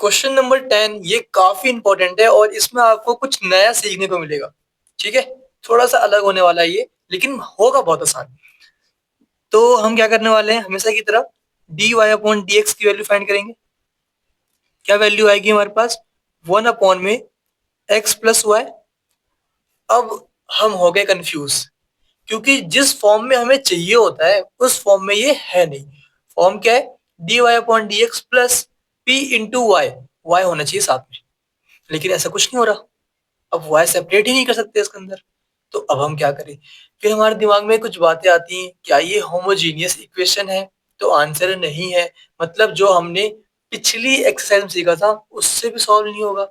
Question number 10 ये काफी important है और इसमें आपको कुछ नया सीखने को मिलेगा। ठीक है, थोड़ा सा अलग होने वाला है ये, लेकिन होगा बहुत आसान। तो हम क्या करने वाले हैं, हमेशा की तरह d y upon d x की वैल्यू फाइंड करेंगे। क्या वैल्यू आएगी हमारे पास, 1 अपॉन में एक्स प्लस वाई। अब हम हो गए कंफ्यूज, क्योंकि जिस फॉर्म में हमें चाहिए होता है उस फॉर्म में ये है नहीं। फॉर्म क्या है, d y upon d x plus p into y, y होना चाहिए साथ में, लेकिन ऐसा कुछ नहीं हो रहा। अब वाई सेपरेट ही नहीं कर सकते इसके अंदर, तो अब हम क्या करें। फिर हमारे दिमाग में कुछ बातें आती हैं, क्या ये होमोजीनियस इक्वेशन है, तो आंसर नहीं है। मतलब जो हमने पिछली एक्सरसाइज में सीखा था उससे भी सॉल्व नहीं होगा,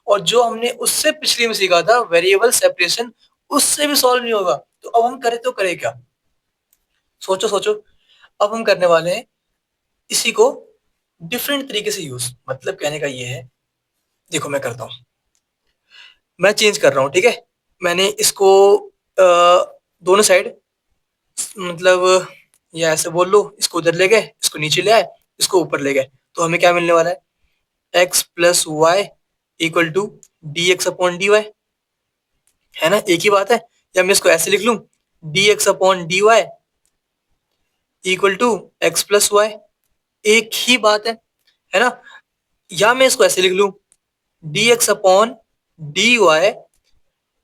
और जो हमने उससे पिछली में सीखा था वेरिएबल सेपरेशन, उससे भी सॉल्व नहीं होगा। तो अब हम करें तो करें क्या, सोचो सोचो। अब हम करने वाले हैं इसी को डिफरेंट तरीके से यूज। मतलब कहने का ये है, देखो मैं करता हूँ, मैं चेंज कर रहा हूँ। ठीक है, मैंने इसको दोनों साइड, मतलब या ऐसे बोल लो, इसको उधर ले गए, इसको नीचे ले आए, इसको ऊपर ले गए, तो हमें क्या मिलने वाला है, x plus y equal to d x upon d y. है ना, एक ही बात है। या मैं इसको ऐसे लिख लूं, d x upon d y equal to x plus y, एक ही बात है ना। या मैं इसको ऐसे लिख लूं, d x upon d y,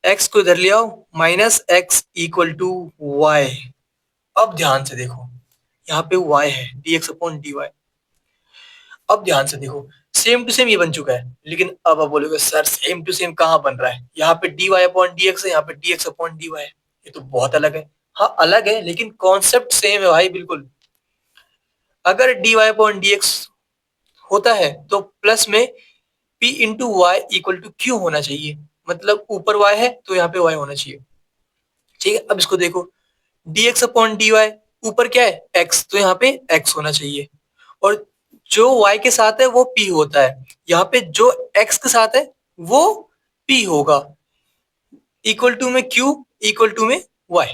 x को इधर ले आओ, minus x equal to y. अब ध्यान से देखो, यहाँ पे y है, dx अपॉन dy। अब ध्यान से देखो, सेम टू सेम ये बन चुका है, लेकिन अब आप बोलोगे सर सेम टू सेम कहाँ बन रहा है, यहाँ पे dy अपॉन dx है, यहाँ पे dx अपॉन dy है, ये तो बहुत अलग है। हाँ अलग है, लेकिन कॉन्सेप्ट सेम है भाई, बिल्कुल। अगर dy अपॉन dx होता है तो प्लस में p into y equal to q होना चाहिए। मतलब ऊपर y है तो यहाँ पे y होना चाहिए। ठीक है, अब इसको देखो, dx अपॉन dy, ऊपर क्या है x, तो यहाँ पे x होना चाहिए, और जो y के साथ है वो p होता है, यहाँ पे जो x के साथ है वो p होगा। इक्वल टू में q, इक्वल टू में y।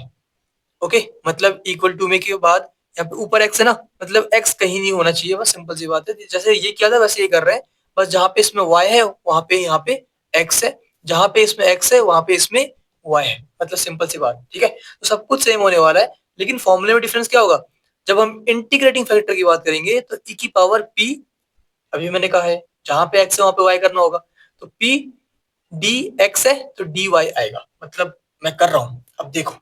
ओके, मतलब इक्वल टू में के बाद यहाँ पे ऊपर x है ना, मतलब x कहीं नहीं होना चाहिए, बस सिंपल सी बात है। जैसे ये किया था वैसे ये कर रहे हैं, बस जहाँ पे इसमें y है वहां पे यहाँ पे x है, जहाँ पे इसमें x है वहां पे इसमें y है, मतलब सिंपल सी बात। ठीक है, तो सब कुछ सेम होने वाला है, लेकिन फॉर्मूले में डिफरेंस क्या होगा। जब हम इंटीग्रेटिंग फैक्टर की बात करेंगे तो e की पावर p, अभी मैंने कहा है जहां पे x है वहां पे y करना होगा, तो p डी एक्स है तो डी वाई आएगा। मतलब मैं कर रहा हूं, अब देखो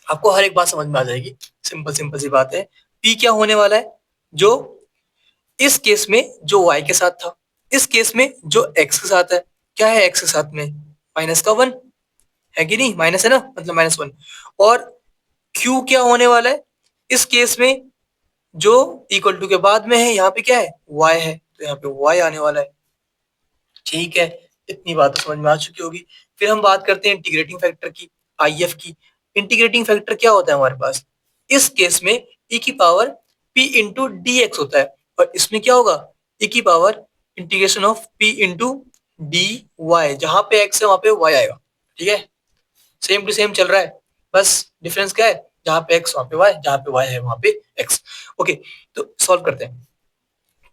आपको हर एक बात समझ में आ जाएगी। सिंपल सिंपल सी बात है, p क्या होने वाला है, जो इस केस में जो y के साथ था, इस केस में जो x के साथ है। क्या है x के साथ में, माइनस का 1 है कि नहीं, माइनस है ना, मतलब -1। और q क्या होने वाला है, इस केस में जो इक्वल टू के बाद में है, यहाँ पे क्या है y है, तो यहाँ पे y आने वाला है। ठीक है, इतनी बात तो समझ में आ चुकी होगी। फिर हम बात करते हैं इंटीग्रेटिंग फैक्टर की, आईएफ की। इंटीग्रेटिंग फैक्टर क्या होता है हमारे पास, इस केस में e की power p into d x होता है, और इसमें क्या होगा, e की power integration of p into d y, जहां पे x है वहां पे y आएगा। ठीक है, सेम टू सेम चल रहा है, बस डिफरेंस क्या है, जहां पे x वहां पे y, जहां पे y है वहां पे x। ओके, तो सॉल्व करते हैं।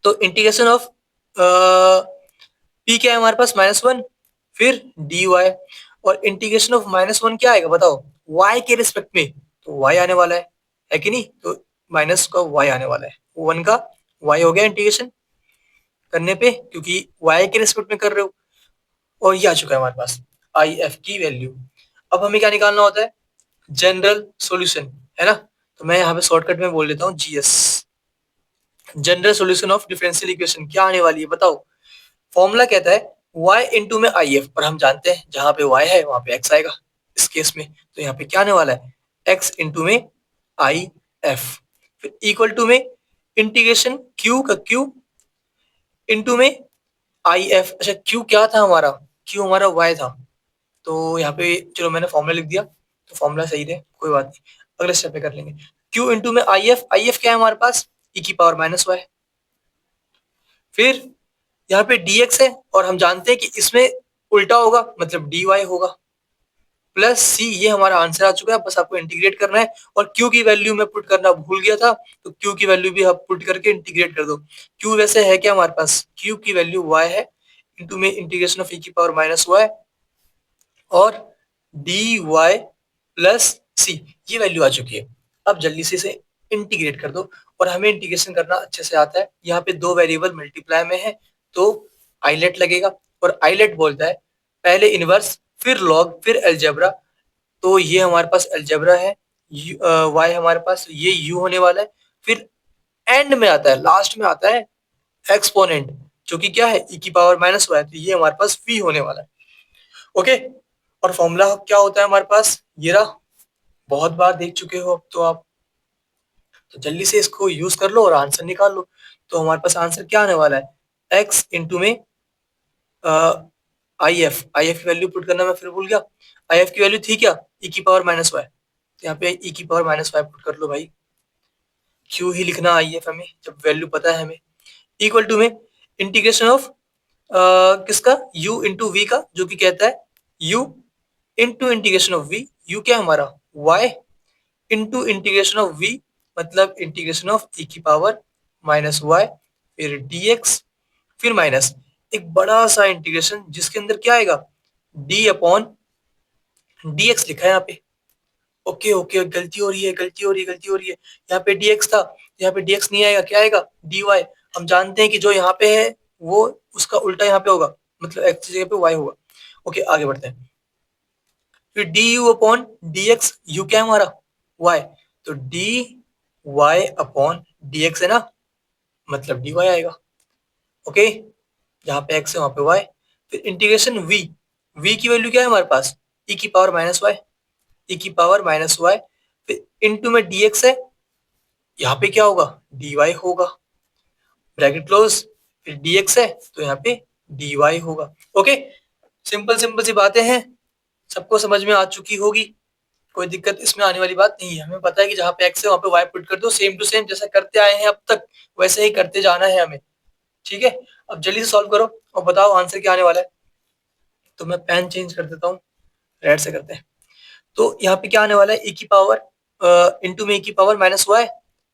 तो इंटीग्रेशन ऑफ p क्या है हमारे पास, -1, फिर dy, और इंटीग्रेशन ऑफ -1 क्या आएगा बताओ, y के रिस्पेक्ट में, तो y आने वाला है कि नहीं, तो माइनस का y आने वाला है, 1 का y हो गया इंटीग्रेशन करने पे, क्योंकि y के रिस्पेक्ट में कर रहे हो। और ये आ चुका है हमारे पास आई एफ की वैल्यू। अब हमें क्या निकालना होता है, जनरल सॉल्यूशन, है ना। तो मैं यहाँ पे शॉर्टकट में बोल देता हूँ GS, general solution of differential equation. क्या आने वाली है बताओ, फॉर्मूला कहता है y इंटू में आई एफ, और हम जानते हैं जहां पे y है वहां पे x आएगा इस केस में, तो यहाँ पे क्या आने वाला है, x इंटू में आई एफ, फिर इक्वल टू में इंटीग्रेशन q का q इंटू में आई एफ। अच्छा q क्या था हमारा, q हमारा y था, तो यहाँ पे चलो मैंने फॉर्मूला लिख दिया, तो फॉर्मूला सही है, कोई बात नहीं, अगले स्टेप पे कर लेंगे। q इंटू में आई एफ क्या है हमारे पास, e की पावर -y, फिर यहाँ पे dx है, और हम जानते हैं कि इसमें उल्टा होगा, मतलब dy होगा, प्लस सी, ये हमारा आंसर आ चुका है। बस आपको इंटीग्रेट करना है और क्यू की वैल्यू मैं पुट करना भूल गया था, तो क्यू की वैल्यू भी आप पुट करके इंटीग्रेट कर दो। क्यू वैसे है क्या हमारे पास, क्यू की वैल्यू वाई है, इंटू में इंटीग्रेशन ऑफ ई की पावर माइनस वाई और डी वाई प्लस सी, ये वैल्यू आ चुकी है। अब जल्दी से इसे इंटीग्रेट कर दो, और हमें इंटीग्रेशन करना अच्छे से आता है। यहाँ पे दो वेरिएबल मल्टीप्लाई में है तो आइलेट लगेगा, और आइलेट बोलता है पहले इनवर्स फिर लॉग फिर अलजेब्रा। तो ये हमारे पास अलजेब्रा है, वाई हमारे पास ये यू होने वाला है, फिर एंड में आता है, लास्ट में आता है एक्सपोनेंट, जो कि क्या है ई की पावर माइनस वाई, तो ये हमारे पास वी होने वाला है। ओके, और फॉर्मूला क्या होता है हमारे पास, ये रहा, बहुत बार देख चुके हो अब तो आप, तो जल्दी से इसको यूज कर लो और आंसर निकाल लो। तो हमारे पास आंसर क्या आने वाला है, एक्स इंटू में आई एफ की वैल्यू पुट करना मैं फिर भूल गया। आई एफ की वैल्यू थी क्या, ई की पावर माइनस वाई, तो यहाँ पे ई की पावर माइनस वाई पुट कर लो भाई, क्यों ही लिखना आई एफ हमें जब वैल्यू पता है हमें। इक्वल टू में इंटीग्रेशन ऑफ किसका, u इंटू वी का, जो कि कहता है u into integration of v, u क्या है हमारा y into integration of v, मतलब इंटीग्रेशन ऑफ e की पावर माइनस वाई, फिर dx, फिर माइनस एक बड़ा सा इंटीग्रेशन जिसके अंदर क्या आएगा, d अपॉन dx लिखा है यहाँ पे। ओके ओके, गलती हो रही है, गलती हो रही है, गलती हो रही है, यहाँ पे dx था, यहाँ पे dx नहीं आएगा, क्या आएगा dy। हम जानते हैं कि जो यहाँ पे है वो उसका उल्टा यहाँ पे होगा, मतलब x की जगह पे y होगा। ओके, आगे बढ़ते हैं। फिर d u upon d x, u क्या है हमारा y, तो d y upon d x है ना, मतलब डी वाई आएगा। ओके, जहाँ पे x है वहां पे y। फिर इंटीग्रेशन v, v की वैल्यू क्या है हमारे पास, e की पावर माइनस वाई, e की पावर माइनस वाई, फिर इंटू में dx है, यहाँ पे क्या होगा dy होगा, ब्रैकेट क्लोज, फिर dx है तो यहाँ पे dy होगा। ओके, सिंपल सिंपल सी बातें हैं, सबको समझ में आ चुकी होगी, कोई दिक्कत इसमें आने वाली बात नहीं है। हमें पता है कि जहाँ पे x है वहां पे y पुट कर दो, सेम टू सेम जैसा करते आए हैं अब तक वैसे ही करते जाना है हमें। ठीक है, अब जल्दी से सॉल्व करो और बताओ आंसर क्या आने वाला है। तो मैं पेन चेंज कर देता हूँ, रेड से करते हैं। तो यहाँ पे क्या आने वाला है, e की पावर इंटू में e की power minus y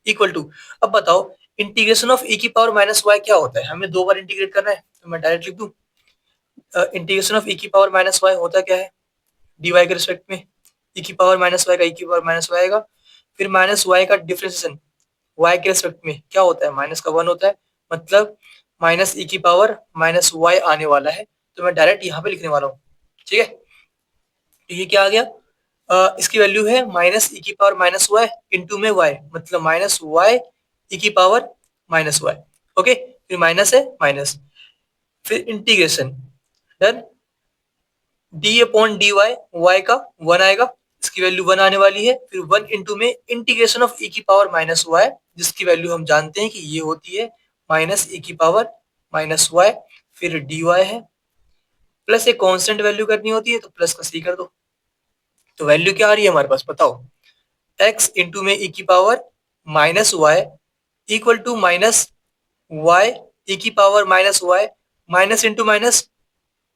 equal to, अब बताओ इंटीग्रेशन ऑफ e की पावर माइनस वाई क्या होता है, हमें दो बार इंटीग्रेट करना है, तो मैं डायरेक्ट लिख दूं इंटीग्रेशन ऑफ e की पावर माइनस वाई होता क्या है, dy के रिस्पेक्ट में e की पावर माइनस वाई का e की पावर माइनस वाई आएगा, फिर माइनस वाई का डिफरेंशिएशन y के रिस्पेक्ट में क्या होता है, माइनस का 1 होता है, मतलब माइनस e की पावर माइनस वाई आने वाला है, तो मैं डायरेक्ट यहाँ पे लिखने वाला हूँ। ठीक है, तो ये क्या आ गया, इसकी वैल्यू है माइनस ई की पावर माइनस वाई इंटू में वाई, मतलब माइनस वाई ई की पावर माइनस वाई। ओके, फिर माइनस है माइनस, फिर integration done, d upon d y, y का 1 आएगा, इसकी वैल्यू 1 आने वाली है, फिर 1 इंटू में इंटीग्रेशन ऑफ ई की पावर माइनस वाई, जिसकी वैल्यू हम जानते हैं कि ये होती है माइनस ई की पावर माइनस वाई, फिर डी वाई है, प्लस एक कांस्टेंट वैल्यू करनी होती है तो प्लस का सी कर दो। तो वैल्यू क्या आ रही है हमारे पास बताओ, x इंटू में e की power minus y equal to minus y e की power minus y, minus into minus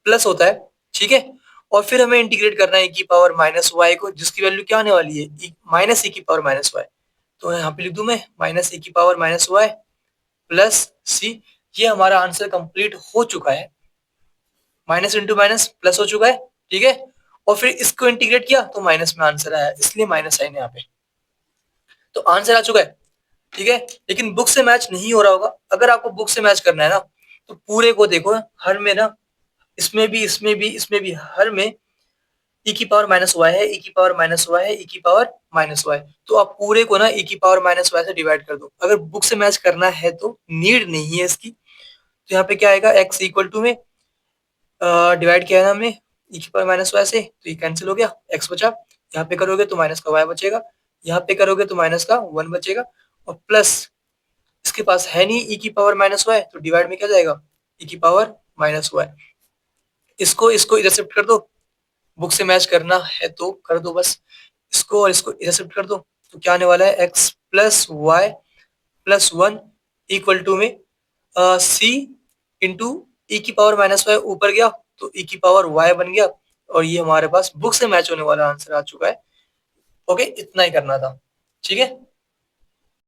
plus होता है। ठीक है, और फिर हमें इंटीग्रेट करना है e की पावर माइनस वाई को, जिसकी वैल्यू क्या आने वाली है माइनस ई की पावर माइनस वाई, तो यहाँ पे लिख दूं मैं माइनस ई की पावर माइनस वाई प्लस सी। ये हमारा आंसर कंप्लीट हो चुका है, माइनस इंटू माइनस प्लस हो चुका है। ठीक है, और फिर इसको इंटीग्रेट किया तो माइनस में आंसर आया, इसलिए माइनस साइन है यहाँ पे, तो आंसर आ चुका है। ठीक है, लेकिन बुक से मैच नहीं हो रहा होगा, अगर आपको बुक से मैच करना है ना तो पूरे को देखो, हर में ना, इसमें भी इसमें भी इसमें भी हर में e की पावर माइनस वाई है, e की पावर माइनस वाई है, e की पावर माइनस वाई, तो आप पूरे को ना e की पावर माइनस वाई से डिवाइड कर दो, अगर बुक से मैच करना है तो, नीड नहीं है इसकी। तो यहाँ पे क्या आएगा, x इक्वल टू में डिवाइड किया है ना हमने e की पावर माइनस वाई से, तो ये कैंसिल हो गया, x बचा, यहाँ पे करोगे तो माइनस का y बचेगा, यहाँ पे करोगे तो माइनस का 1 बचेगा, और प्लस इसके पास है नहीं e की पावर माइनस वाई, तो डिवाइड में क्या जाएगा e की पावर माइनस वाई, इसको इसको इधर शिफ्ट कर दो, बुक से मैच करना है तो कर दो बस, इसको और इसको इधर शिफ्ट कर दो, तो क्या आने वाला है x plus y plus 1 equal to में सी इंटू ई की पावर माइनस वाई ऊपर गया तो ई की पावर वाई बन गया, और ये हमारे पास बुक से मैच होने वाला आंसर आ चुका है। ओके, इतना ही करना था। ठीक है।